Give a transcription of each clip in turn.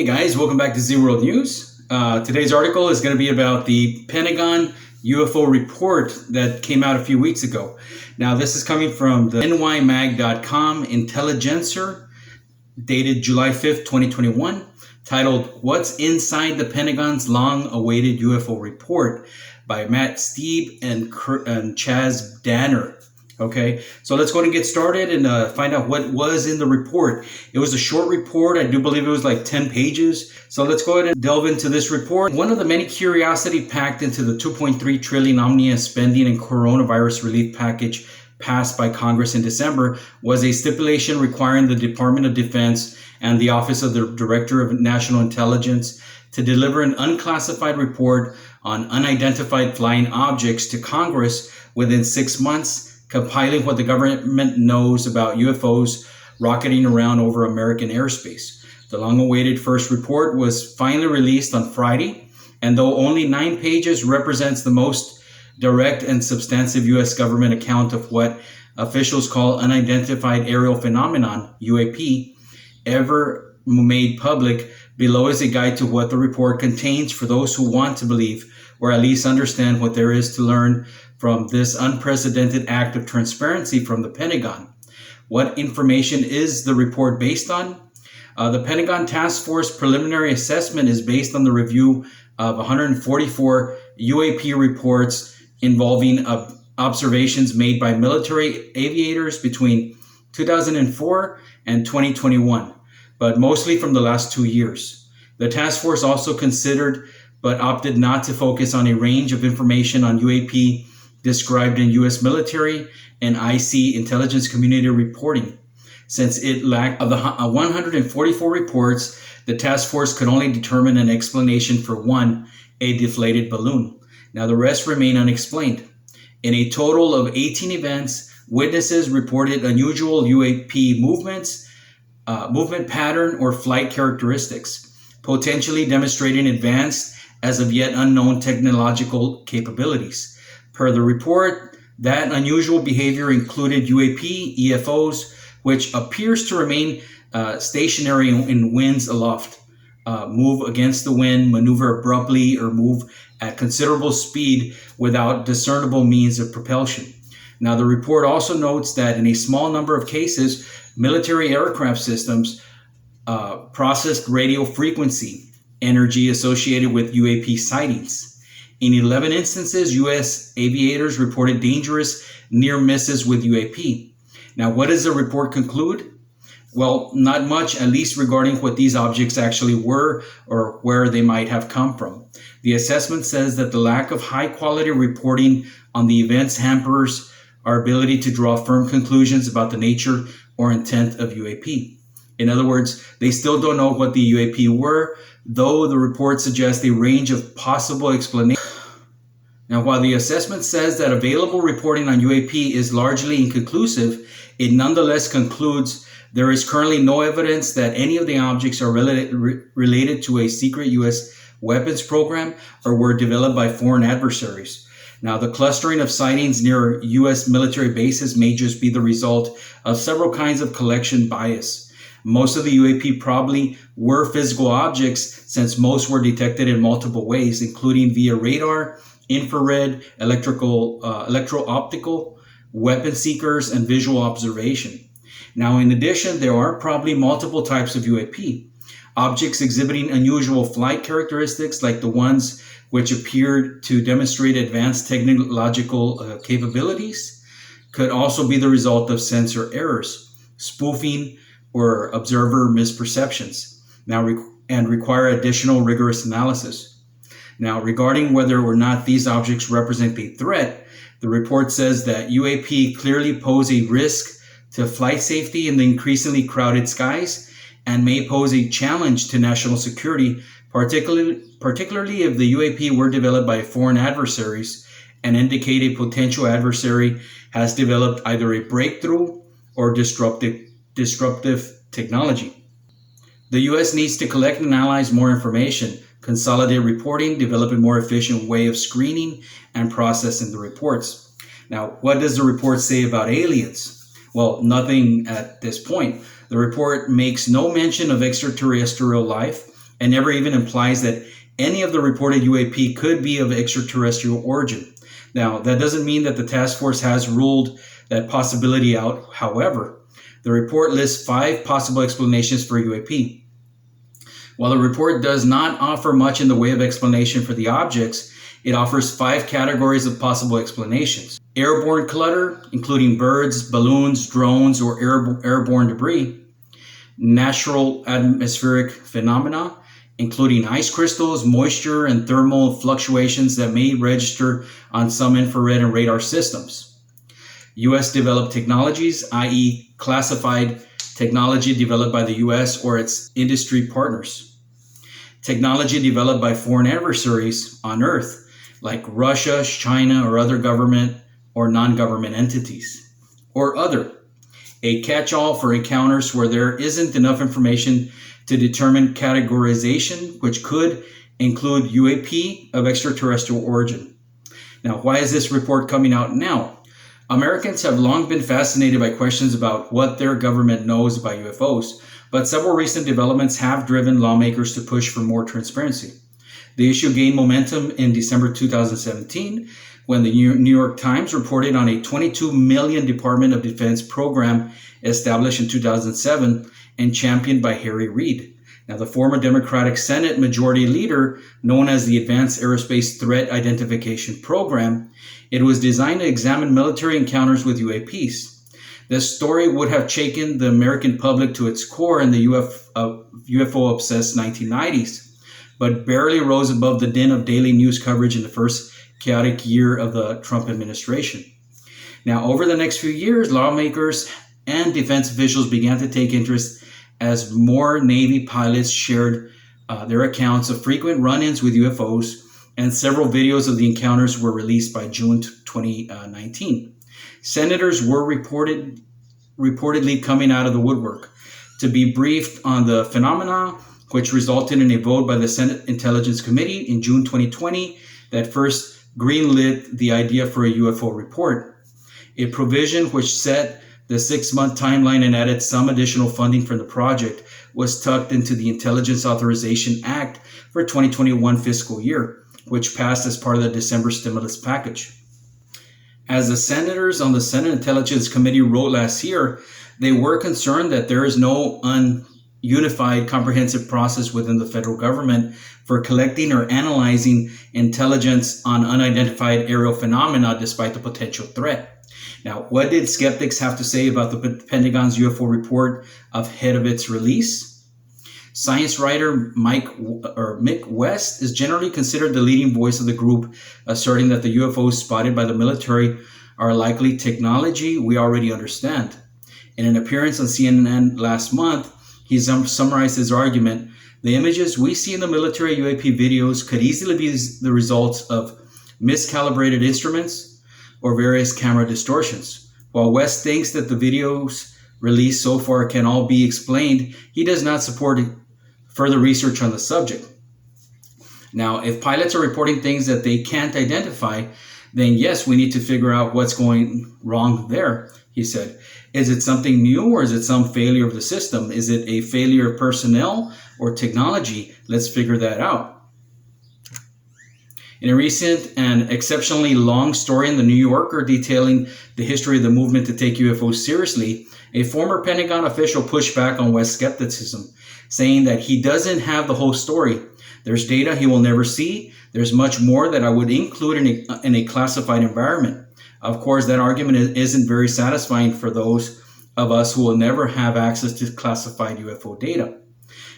Hey guys, welcome back to Z World News. Today's article is going to be about the Pentagon UFO report that came out a few weeks ago. Now, this is coming from the nymag.com Intelligencer, dated July 5th, 2021, titled "What's Inside the Pentagon's Long-Awaited UFO Report" by Matt Steeb and Chaz Danner. Okay, so let's go and get started and find out what was in the report. It was a short report. I do believe it was like 10 pages. So let's go ahead and delve into this report. One of the many curiosity packed into the 2.3 trillion omnibus spending and coronavirus relief package passed by Congress in December was a stipulation requiring the Department of Defense and the Office of the Director of National Intelligence to deliver an unclassified report on unidentified flying objects to Congress within 6 months, compiling what the government knows about UFOs rocketing around over American airspace. The long-awaited first report was finally released on Friday, and though only 9 pages represents the most direct and substantive U.S. government account of what officials call unidentified aerial phenomenon, UAP, ever made public, below is a guide to what the report contains for those who want to believe or at least understand what there is to learn from this unprecedented act of transparency from the Pentagon. What information is the report based on? The Pentagon Task Force preliminary assessment is based on the review of 144 UAP reports involving observations made by military aviators between 2004 and 2021, but mostly from the last 2 years. The task force also considered but opted not to focus on a range of information on UAP described in U.S. military and IC intelligence community reporting. Since it lacked of the 144 reports, the task force could only determine an explanation for one, a deflated balloon. Now the rest remain unexplained. In a total of 18 events, witnesses reported unusual UAP movement pattern or flight characteristics, potentially demonstrating advanced as of yet unknown technological capabilities. Per the report, that unusual behavior included UAP, EFOs, which appears to remain stationary in winds aloft, move against the wind, maneuver abruptly, or move at considerable speed without discernible means of propulsion. Now, the report also notes that in a small number of cases, military aircraft systems processed radio frequency energy associated with UAP sightings. In 11 instances, U.S. aviators reported dangerous near misses with UAP. Now, what does the report conclude? Well, not much, at least regarding what these objects actually were or where they might have come from. The assessment says that the lack of high-quality reporting on the events hampers our ability to draw firm conclusions about the nature or intent of UAP. In other words, they still don't know what the UAP were, though the report suggests a range of possible explanations. Now, while the assessment says that available reporting on UAP is largely inconclusive, it nonetheless concludes there is currently no evidence that any of the objects are related to a secret U.S. weapons program or were developed by foreign adversaries. Now, the clustering of sightings near U.S. military bases may just be the result of several kinds of collection bias. Most of the UAP probably were physical objects, since most were detected in multiple ways, including via radar, infrared, electro-optical, weapon seekers, and visual observation. Now, in addition, there are probably multiple types of UAP. Objects exhibiting unusual flight characteristics, like the ones which appeared to demonstrate advanced technological capabilities, could also be the result of sensor errors, spoofing, or observer misperceptions, and require additional rigorous analysis. Now, regarding whether or not these objects represent a threat, the report says that UAP clearly pose a risk to flight safety in the increasingly crowded skies and may pose a challenge to national security, particularly if the UAP were developed by foreign adversaries and indicate a potential adversary has developed either a breakthrough or disruptive technology. The U.S. needs to collect and analyze more information, consolidate reporting, develop a more efficient way of screening and processing the reports. Now, what does the report say about aliens? Well, nothing at this point. The report makes no mention of extraterrestrial life, and never even implies that any of the reported UAP could be of extraterrestrial origin. Now, that doesn't mean that the task force has ruled that possibility out. However, the report lists 5 possible explanations for UAP. While the report does not offer much in the way of explanation for the objects, it offers 5 categories of possible explanations. Airborne clutter, including birds, balloons, drones, or airborne debris. Natural atmospheric phenomena, including ice crystals, moisture, and thermal fluctuations that may register on some infrared and radar systems. U.S. developed technologies, i.e. classified technology developed by the U.S. or its industry partners. Technology developed by foreign adversaries on Earth, like Russia, China, or other government or non-government entities. Or other, a catch-all for encounters where there isn't enough information to determine categorization, which could include UAP of extraterrestrial origin. Now, why is this report coming out now? Americans have long been fascinated by questions about what their government knows about UFOs, but several recent developments have driven lawmakers to push for more transparency. The issue gained momentum in December 2017 when the New York Times reported on a $22 million Department of Defense program established in 2007 and championed by Harry Reid. Now, the former Democratic Senate Majority Leader, known as the Advanced Aerospace Threat Identification Program, it was designed to examine military encounters with UAPs. This story would have shaken the American public to its core in the UFO-obsessed 1990s, but barely rose above the din of daily news coverage in the first chaotic year of the Trump administration. Now, over the next few years, lawmakers and defense officials began to take interest as more Navy pilots shared their accounts of frequent run-ins with UFOs, and several videos of the encounters were released by June 2019. Senators were reportedly coming out of the woodwork to be briefed on the phenomena, which resulted in a vote by the Senate Intelligence Committee in June 2020 that first greenlit the idea for a UFO report, a provision which set the 6-month timeline and added some additional funding for the project was tucked into the Intelligence Authorization Act for 2021 fiscal year, which passed as part of the December stimulus package. As the senators on the Senate Intelligence Committee wrote last year, they were concerned that there is no unified comprehensive process within the federal government for collecting or analyzing intelligence on unidentified aerial phenomena despite the potential threat. Now, what did skeptics have to say about the Pentagon's UFO report ahead of its release? Science writer Mick West is generally considered the leading voice of the group, asserting that the UFOs spotted by the military are likely technology we already understand. In an appearance on CNN last month, he summarized his argument: the images we see in the military UAP videos could easily be the result of miscalibrated instruments or various camera distortions. While West thinks that the videos released so far can all be explained, he does not support further research on the subject. Now, if pilots are reporting things that they can't identify, then yes, we need to figure out what's going wrong there, he said. Is it something new, or is it some failure of the system? Is it a failure of personnel or technology? Let's figure that out. In a recent and exceptionally long story in the New Yorker detailing the history of the movement to take UFOs seriously, a former Pentagon official pushed back on West's skepticism, saying that he doesn't have the whole story. There's data he will never see. There's much more that I would include in a classified environment. Of course, that argument isn't very satisfying for those of us who will never have access to classified UFO data.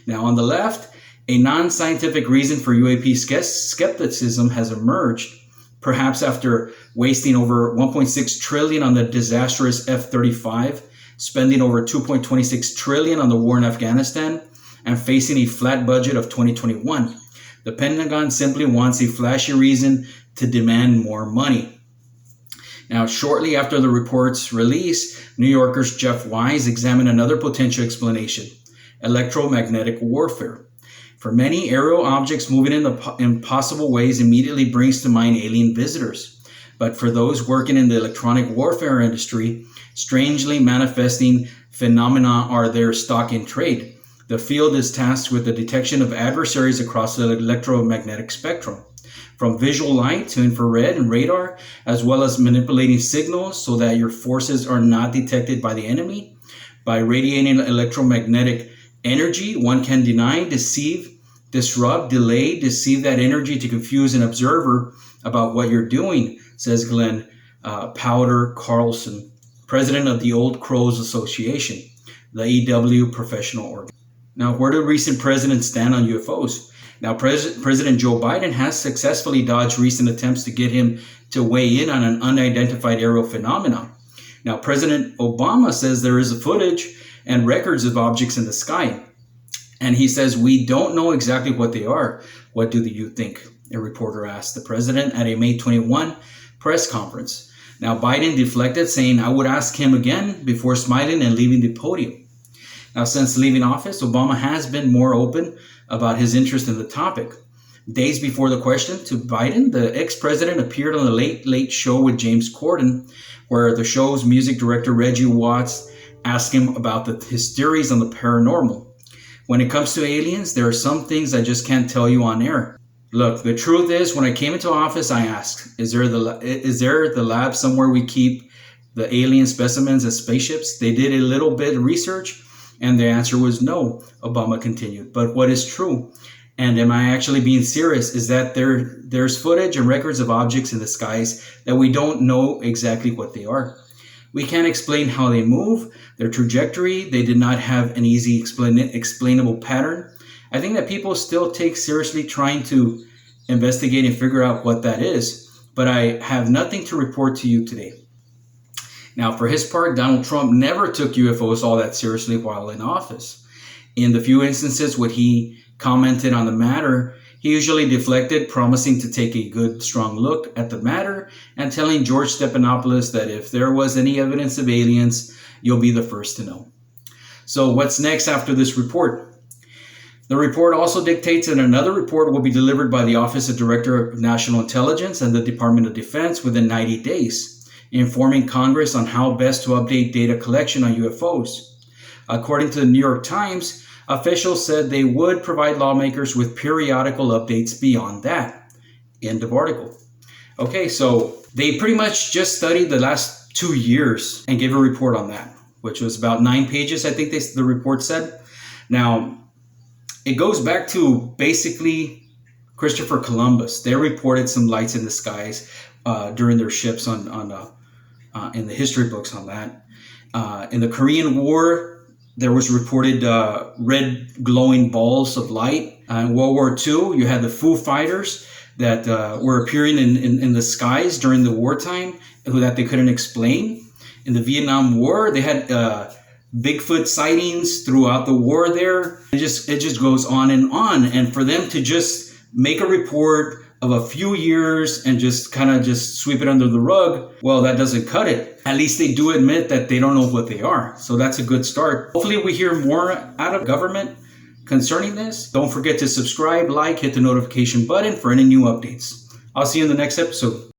Now, on the left, a non-scientific reason for UAP skepticism has emerged, perhaps after wasting over $1.6 trillion on the disastrous F-35, spending over $2.26 trillion on the war in Afghanistan, and facing a flat budget of 2021. The Pentagon simply wants a flashy reason to demand more money. Now, shortly after the report's release, New Yorker's Jeff Wise examined another potential explanation: electromagnetic warfare. For many, aerial objects moving in impossible ways immediately brings to mind alien visitors. But for those working in the electronic warfare industry, strangely manifesting phenomena are their stock in trade. The field is tasked with the detection of adversaries across the electromagnetic spectrum, from visual light to infrared and radar, as well as manipulating signals so that your forces are not detected by the enemy. By radiating electromagnetic energy, one can deny, deceive, disrupt, delay, deceive that energy to confuse an observer about what you're doing, says Glenn Powder Carlson, president of the Old Crows Association, the EW professional organ. Now, where do recent presidents stand on UFOs? Now, President Joe Biden has successfully dodged recent attempts to get him to weigh in on an unidentified aerial phenomenon. Now, President Obama says there is a footage and records of objects in the sky. And he says, we don't know exactly what they are. What do you think? A reporter asked the president at a May 21 press conference. Now, Biden deflected, saying, I would ask him again before smiling and leaving the podium. Now, since leaving office, Obama has been more open about his interest in the topic. Days before the question to Biden, the ex-president appeared on the Late Late Show with James Corden, where the show's music director Reggie Watts asked him about his theories on the paranormal. When it comes to aliens, there are some things I just can't tell you on air. Look, the truth is, when I came into office, I asked, is there the lab somewhere we keep the alien specimens and spaceships? They did a little bit of research, and the answer was no, Obama continued. But what is true, and am I actually being serious, is that there's footage and records of objects in the skies that we don't know exactly what they are. We can't explain how they move, their trajectory. They did not have an easy explainable pattern. I think that people still take seriously trying to investigate and figure out what that is, but I have nothing to report to you today. Now, for his part, Donald Trump never took UFOs all that seriously while in office. In the few instances when he commented on the matter, he usually deflected, promising to take a good, strong look at the matter and telling George Stephanopoulos that if there was any evidence of aliens, you'll be the first to know. So what's next after this report? The report also dictates that another report will be delivered by the Office of Director of National Intelligence and the Department of Defense within 90 days, informing Congress on how best to update data collection on UFOs. According to the New York Times, officials said they would provide lawmakers with periodical updates beyond that. End of article. Okay, so they pretty much just studied the last 2 years and gave a report on that, which was about 9 pages, I think the report said. Now, it goes back to basically Christopher Columbus. They reported some lights in the skies during their ships in the history books on that. In the Korean War, there was reported red glowing balls of light. In World War II, you had the Foo Fighters that were appearing in the skies during the wartime that they couldn't explain. In the Vietnam War, they had Bigfoot sightings throughout the war there. It just goes on. And for them to just make a report of a few years and just kind of just sweep it under the rug, well, that doesn't cut it. At least they do admit that they don't know what they are. So that's a good start. Hopefully we hear more out of government concerning this. Don't forget to subscribe, like, hit the notification button for any new updates. I'll see you in the next episode.